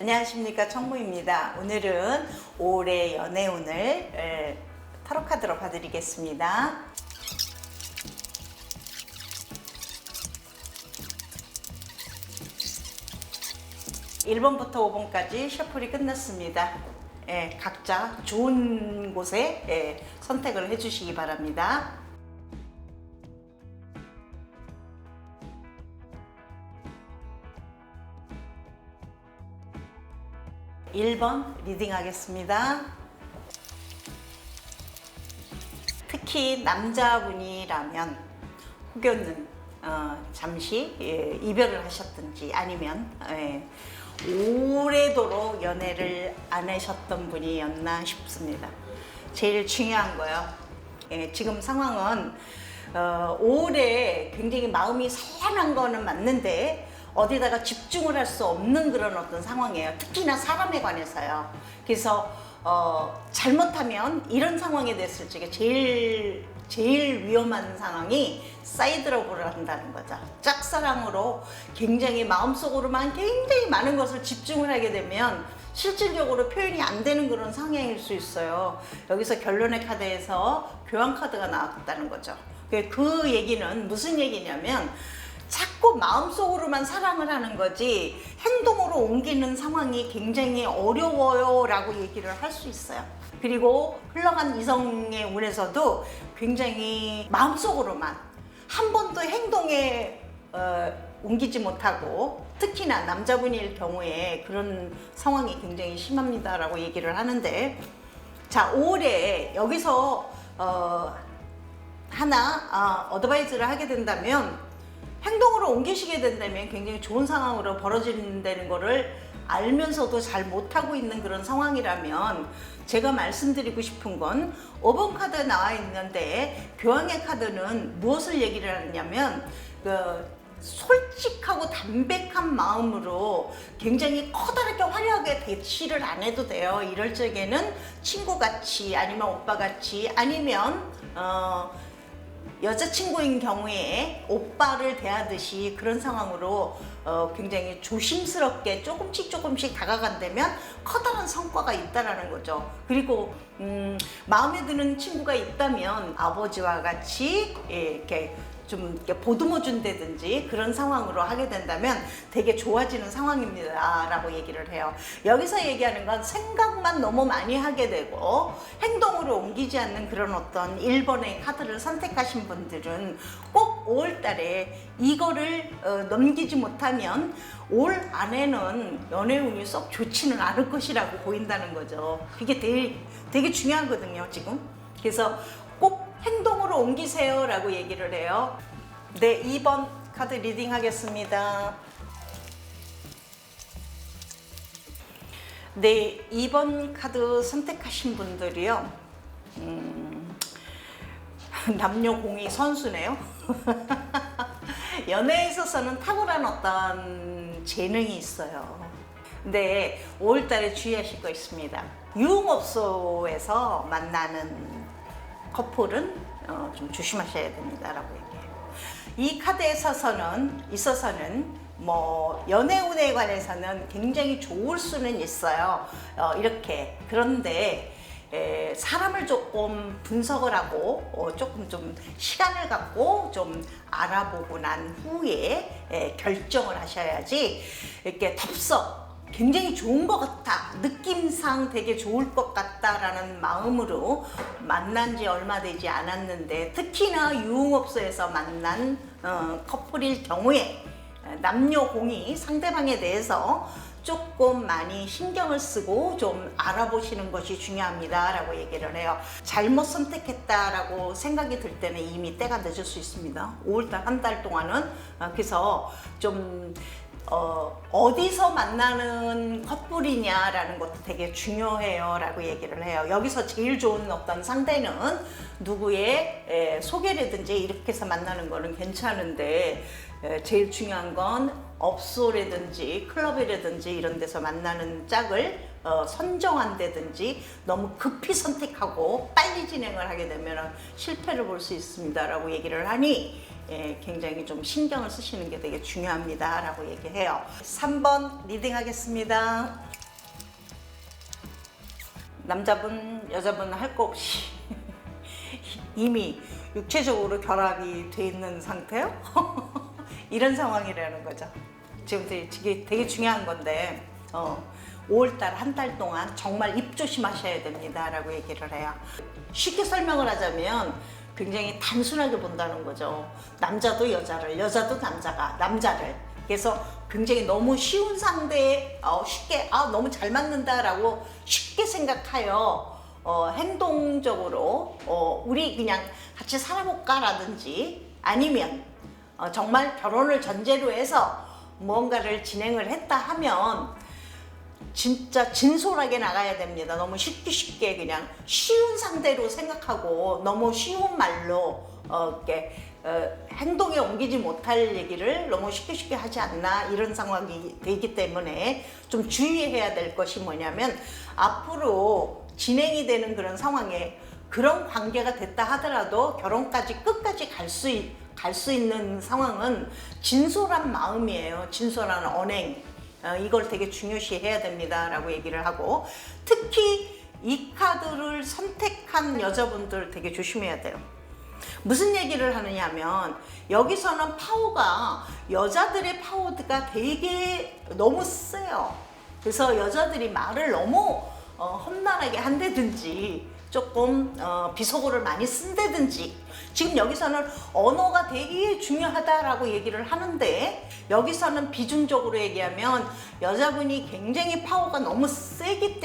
안녕하십니까, 청무입니다. 오늘은 올해 연애운을 타로 카드로 봐드리겠습니다. 1번부터 5번까지 셔플이 끝났습니다. 각자 좋은 곳에 선택을 해주시기 바랍니다. 1번 리딩 하겠습니다. 특히 남자분이라면 혹여는 잠시 이별을 하셨든지 아니면 오래도록 연애를 안 하셨던 분이었나 싶습니다. 제일 중요한 거요. 지금 상황은 올해 굉장히 마음이 산란한 거는 맞는데 어디다가 집중을 할 수 없는 그런 어떤 상황이에요. 특히나 사람에 관해서요. 그래서 잘못하면 이런 상황이 됐을 적에 제일 위험한 상황이 사이드러브를 한다는 거죠. 짝사랑으로 굉장히 마음속으로만 굉장히 많은 것을 집중을 하게 되면 실질적으로 표현이 안 되는 그런 상황일 수 있어요. 여기서 결론의 카드에서 교환 카드가 나왔다는 거죠. 그 얘기는 무슨 얘기냐면 자꾸 마음속으로만 사랑을 하는 거지 행동으로 옮기는 상황이 굉장히 어려워요 라고 얘기를 할 수 있어요. 그리고 흘러간 이성의 운에서도 굉장히 마음속으로만 한 번도 행동에 옮기지 못하고 특히나 남자분일 경우에 그런 상황이 굉장히 심합니다 라고 얘기를 하는데, 자, 올해 여기서 하나 어드바이즈를 하게 된다면 행동으로 옮기시게 된다면 굉장히 좋은 상황으로 벌어진다는 거를 알면서도 잘 못하고 있는 그런 상황이라면 제가 말씀드리고 싶은 건 5번 카드 나와 있는데 교황의 카드는 무엇을 얘기를 하느냐면 솔직하고 담백한 마음으로 굉장히 커다랗게 화려하게 대시를 안 해도 돼요. 이럴 적에는 친구같이 아니면 오빠같이 아니면 여자친구인 경우에 오빠를 대하듯이 그런 상황으로 굉장히 조심스럽게 조금씩 다가간다면 커다란 성과가 있다라는 거죠. 그리고 마음에 드는 친구가 있다면 아버지와 같이 이렇게 좀 이렇게 보듬어 준다든지 그런 상황으로 하게 된다면 되게 좋아지는 상황입니다 라고 얘기를 해요. 여기서 얘기하는 건 생각만 너무 많이 하게 되고 행동으로 옮기지 않는 그런 어떤 1번의 카드를 선택하신 분들은 꼭 5월달에 이거를 넘기지 못하면 올 안에는 연애운이 썩 좋지는 않을 것이라고 보인다는 거죠. 그게 되게 중요하거든요 지금. 그래서 꼭 행동으로 옮기세요 라고 얘기를 해요. 네, 2번 카드 리딩 하겠습니다. 네, 2번 카드 선택하신 분들이요, 남녀 공이 선수네요. 연애에 있어서는 탁월한 어떤 재능이 있어요. 근데 5월달에 주의하실 거 있습니다. 유흥업소에서 만나는 커플은 좀 조심하셔야 됩니다라고 얘기해요. 이 카드에 있어서는 뭐 연애운에 관해서는 굉장히 좋을 수는 있어요. 이렇게. 그런데 사람을 조금 분석을 하고 조금 좀 시간을 갖고 좀 알아보고 난 후에 결정을 하셔야지 이렇게 덥석 굉장히 좋은 것 같다, 느낌상 되게 좋을 것 같다라는 마음으로 만난 지 얼마 되지 않았는데 특히나 유흥업소에서 만난 커플일 경우에 남녀 공이 상대방에 대해서 조금 많이 신경을 쓰고 좀 알아보시는 것이 중요합니다 라고 얘기를 해요. 잘못 선택했다라고 생각이 들 때는 이미 때가 늦을 수 있습니다. 5월달 한 달 동안은. 그래서 좀 어디서 만나는 커플이냐라는 것도 되게 중요해요 라고 얘기를 해요. 여기서 제일 좋은 어떤 상대는 누구의 소개라든지 이렇게 해서 만나는 거는 괜찮은데 제일 중요한 건 업소라든지 클럽이라든지 이런 데서 만나는 짝을 선정한다든지 너무 급히 선택하고 빨리 진행을 하게 되면 실패를 볼 수 있습니다 라고 얘기를 하니 굉장히 좀 신경을 쓰시는 게 되게 중요합니다 라고 얘기해요. 3번 리딩 하겠습니다. 남자분 여자분 할 거 없이 이미 육체적으로 결합이 돼 있는 상태요? 이런 상황이라는 거죠. 지금 되게 중요한 건데 5월달 한 달 동안 정말 입 조심하셔야 됩니다 라고 얘기를 해요. 쉽게 설명을 하자면 굉장히 단순하게 본다는 거죠. 남자도 여자를, 여자도 남자를. 그래서 굉장히 너무 쉬운 상대에 쉽게 너무 잘 맞는다라고 쉽게 생각하여 행동적으로 우리 그냥 같이 살아볼까라든지 아니면 정말 결혼을 전제로 해서 무언가를 진행을 했다 하면 진짜 진솔하게 나가야 됩니다. 너무 쉽게 그냥 쉬운 상대로 생각하고 너무 쉬운 말로 이렇게 행동에 옮기지 못할 얘기를 너무 쉽게 하지 않나 이런 상황이 되기 때문에 좀 주의해야 될 것이 뭐냐면 앞으로 진행이 되는 그런 상황에 그런 관계가 됐다 하더라도 결혼까지 끝까지 갈 수 있는 상황은 진솔한 마음이에요. 진솔한 언행. 이걸 되게 중요시 해야 됩니다 라고 얘기를 하고, 특히 이 카드를 선택한 여자분들 되게 조심해야 돼요. 무슨 얘기를 하느냐 하면 여기서는 파워가 여자들의 파워가 되게 너무 세요. 그래서 여자들이 말을 너무 험난하게 한다든지 조금 비속어를 많이 쓴다든지, 지금 여기서는 언어가 되게 중요하다라고 얘기를 하는데 여기서는 비중적으로 얘기하면 여자분이 굉장히 파워가 너무 세게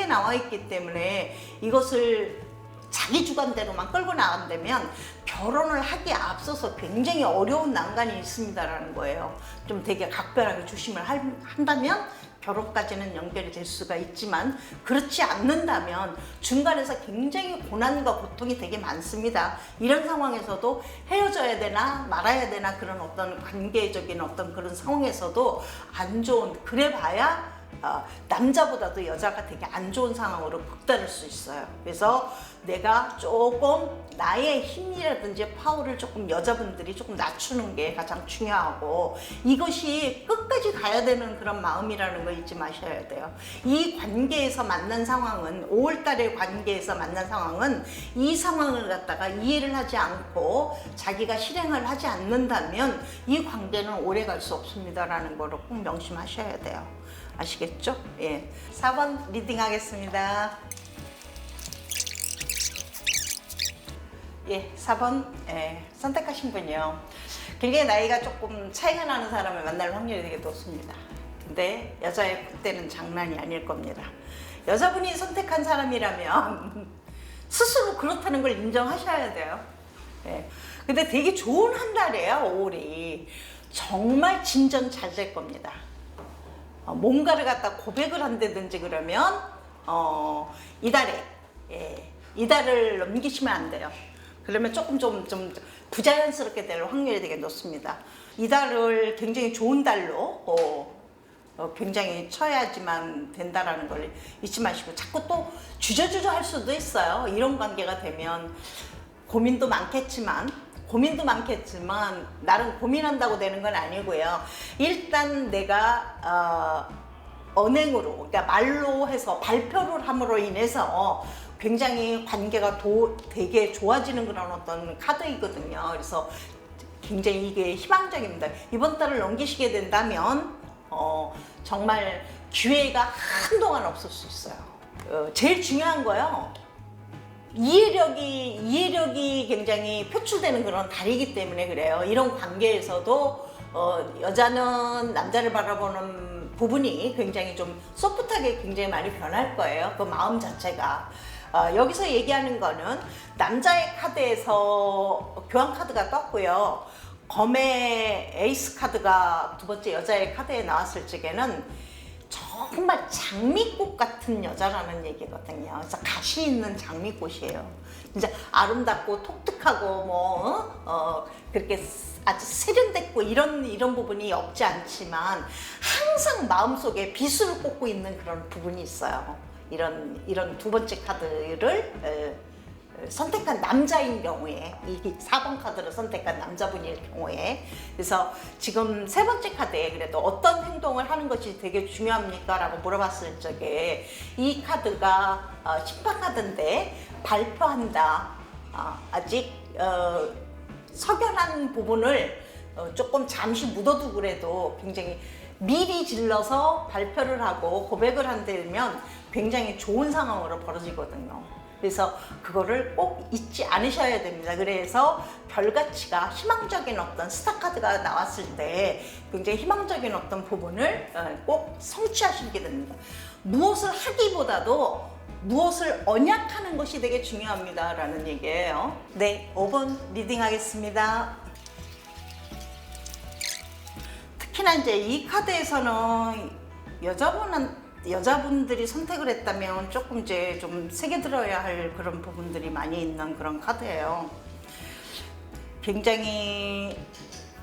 나와 있기 때문에 이것을 자기 주관대로만 끌고 나간다면 결혼을 하기에 앞서서 굉장히 어려운 난관이 있습니다라는 거예요. 좀 되게 각별하게 조심을 한다면 결혼까지는 연결이 될 수가 있지만, 그렇지 않는다면 중간에서 굉장히 고난과 고통이 되게 많습니다. 이런 상황에서도 헤어져야 되나 말아야 되나 그런 어떤 관계적인 어떤 그런 상황에서도 안 좋은, 그래봐야 남자보다도 여자가 되게 안 좋은 상황으로 극달할 수 있어요. 그래서 내가 조금 나의 힘이라든지 파워를 조금 여자분들이 조금 낮추는 게 가장 중요하고, 이것이 끝까지 가야 되는 그런 마음이라는 거 잊지 마셔야 돼요. 이 관계에서 만난 상황은, 5월달의 관계에서 만난 상황은 이 상황을 갖다가 이해를 하지 않고 자기가 실행을 하지 않는다면 이 관계는 오래 갈 수 없습니다라는 거를 꼭 명심하셔야 돼요. 아시겠죠? 예. 4번 리딩 하겠습니다. 예, 4번 선택하신 분이요. 굉장히 나이가 조금 차이가 나는 사람을 만날 확률이 되게 높습니다. 근데 여자의 콧대는 장난이 아닐 겁니다. 여자분이 선택한 사람이라면 스스로 그렇다는 걸 인정하셔야 돼요. 예. 근데 되게 좋은 한 달이에요, 5월이. 정말 진전 잘 될 겁니다. 뭔가를 갖다 고백을 한다든지 그러면 이달에 이달을 넘기시면 안 돼요. 그러면 조금 좀 부자연스럽게 될 확률이 되게 높습니다. 이달을 굉장히 좋은 달로 굉장히 쳐야지만 된다라는 걸 잊지 마시고, 자꾸 또 주저주저 할 수도 있어요. 이런 관계가 되면 고민도 많겠지만 나름 고민한다고 되는 건 아니고요. 일단 내가 언행으로, 그러니까 말로 해서 발표를 함으로 인해서 굉장히 관계가 되게 좋아지는 그런 어떤 카드이거든요. 그래서 굉장히 이게 희망적입니다. 이번 달을 넘기시게 된다면 정말 기회가 한동안 없을 수 있어요. 제일 중요한 거요, 이해력이 굉장히 표출되는 그런 달이기 때문에 그래요. 이런 관계에서도 여자는 남자를 바라보는 부분이 굉장히 좀 소프트하게 굉장히 많이 변할 거예요. 그 마음 자체가. 여기서 얘기하는 거는 남자의 카드에서 교환 카드가 떴고요. 검의 에이스 카드가 두 번째 여자의 카드에 나왔을 적에는 정말 장미꽃 같은 여자라는 얘기거든요. 그래서 가시 있는 장미꽃이에요. 진짜 아름답고 독특하고 그렇게 아주 세련됐고 이런 부분이 없지 않지만 항상 마음속에 비수를 꽂고 있는 그런 부분이 있어요. 이런 두 번째 카드를 선택한 남자인 경우에, 이 4번 카드를 선택한 남자분일 경우에, 그래서 지금 세 번째 카드에 그래도 어떤 행동을 하는 것이 되게 중요합니까? 라고 물어봤을 적에 이 카드가 심판 카드인데 발표한다. 아직 석연한 부분을 조금 잠시 묻어두고 그래도 굉장히 미리 질러서 발표를 하고 고백을 한다면 굉장히 좋은 상황으로 벌어지거든요. 그래서 그거를 꼭 잊지 않으셔야 됩니다. 그래서 별가치가 희망적인 어떤 스타 카드가 나왔을 때 굉장히 희망적인 어떤 부분을 꼭 성취하시게 됩니다. 무엇을 하기보다도 무엇을 언약하는 것이 되게 중요합니다 라는 얘기예요. 네, 5번 리딩 하겠습니다. 특히나 이제 이 카드에서는 여자분들이 선택을 했다면 조금 이제 좀 세게 들어야 할 그런 부분들이 많이 있는 그런 카드예요. 굉장히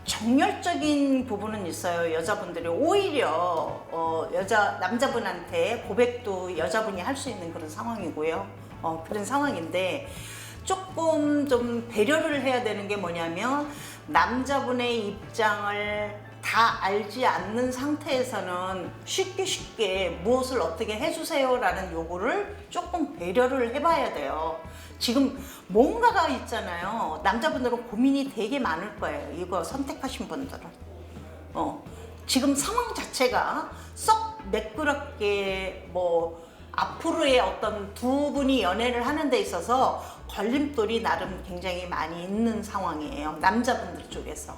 정열적인 부분은 있어요. 여자분들이 오히려 남자분한테 고백도 여자분이 할 수 있는 그런 상황이고요. 그런 상황인데 조금 좀 배려를 해야 되는 게 뭐냐면 남자분의 입장을 다 알지 않는 상태에서는 쉽게 무엇을 어떻게 해주세요 라는 요구를 조금 배려를 해봐야 돼요. 지금 뭔가가 있잖아요. 남자분들은 고민이 되게 많을 거예요. 이거 선택하신 분들은. 지금 상황 자체가 썩 매끄럽게 앞으로의 어떤 두 분이 연애를 하는 데 있어서 걸림돌이 나름 굉장히 많이 있는 상황이에요. 남자분들 쪽에서.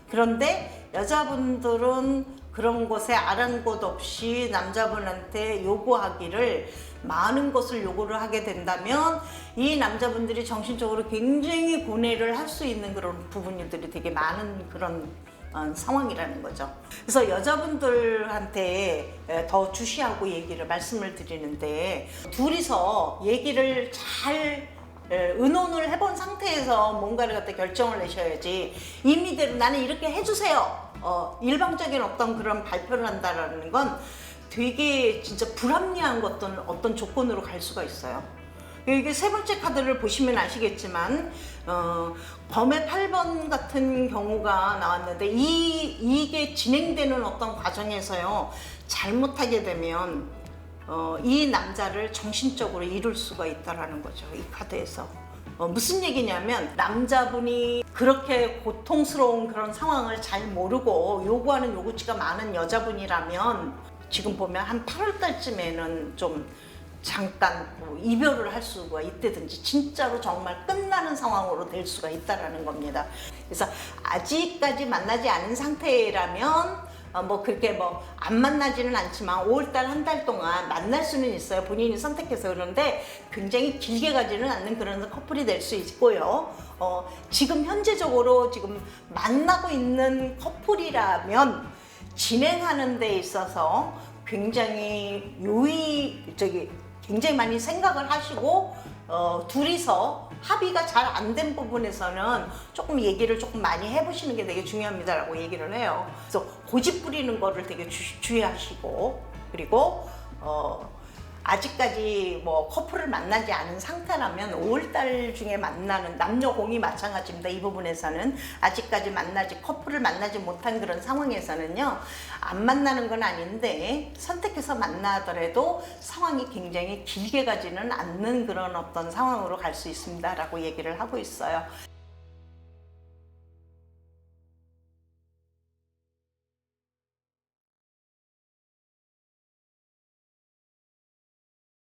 그런데 여자분들은 그런 것에 아랑곳 없이 남자분한테 요구하기를 많은 것을 요구를 하게 된다면 이 남자분들이 정신적으로 굉장히 고뇌를 할 수 있는 그런 부분들이 되게 많은 그런 상황이라는 거죠. 그래서 여자분들한테 더 주시하고 말씀을 드리는데 둘이서 얘기를 잘 의논을 해본 상태에서 뭔가를 갖다 결정을 내셔야지 임의대로 나는 이렇게 해주세요. 일방적인 어떤 그런 발표를 한다라는 건 되게 진짜 불합리한 어떤 조건으로 갈 수가 있어요. 이게 세 번째 카드를 보시면 아시겠지만 범의 8번 같은 경우가 나왔는데 이게 진행되는 어떤 과정에서요 잘못하게 되면 이 남자를 정신적으로 잃을 수가 있다라는 거죠. 이 카드에서 무슨 얘기냐면 남자분이 그렇게 고통스러운 그런 상황을 잘 모르고 요구하는 요구치가 많은 여자분이라면 지금 보면 한 8월 달쯤에는 좀 잠깐 이별을 할 수가 있다든지 진짜로 정말 끝나는 상황으로 될 수가 있다라는 겁니다. 그래서 아직까지 만나지 않은 상태라면 그렇게 안 만나지는 않지만 5월달 한 달 동안 만날 수는 있어요. 본인이 선택해서. 그런데 굉장히 길게 가지는 않는 그런 커플이 될 수 있고요. 지금 현재적으로 지금 만나고 있는 커플이라면 진행하는 데 있어서 굉장히 굉장히 많이 생각을 하시고 둘이서 합의가 잘 안 된 부분에서는 조금 얘기를 조금 많이 해보시는 게 되게 중요합니다라고 얘기를 해요. 그래서 고집 부리는 거를 되게 주의하시고 그리고 아직까지 커플을 만나지 않은 상태라면 5월달 중에 만나는 남녀 공이 마찬가지입니다. 이 부분에서는 아직까지 커플을 만나지 못한 그런 상황에서는요 안 만나는 건 아닌데 선택해서 만나더라도 상황이 굉장히 길게 가지는 않는 그런 어떤 상황으로 갈 수 있습니다 라고 얘기를 하고 있어요.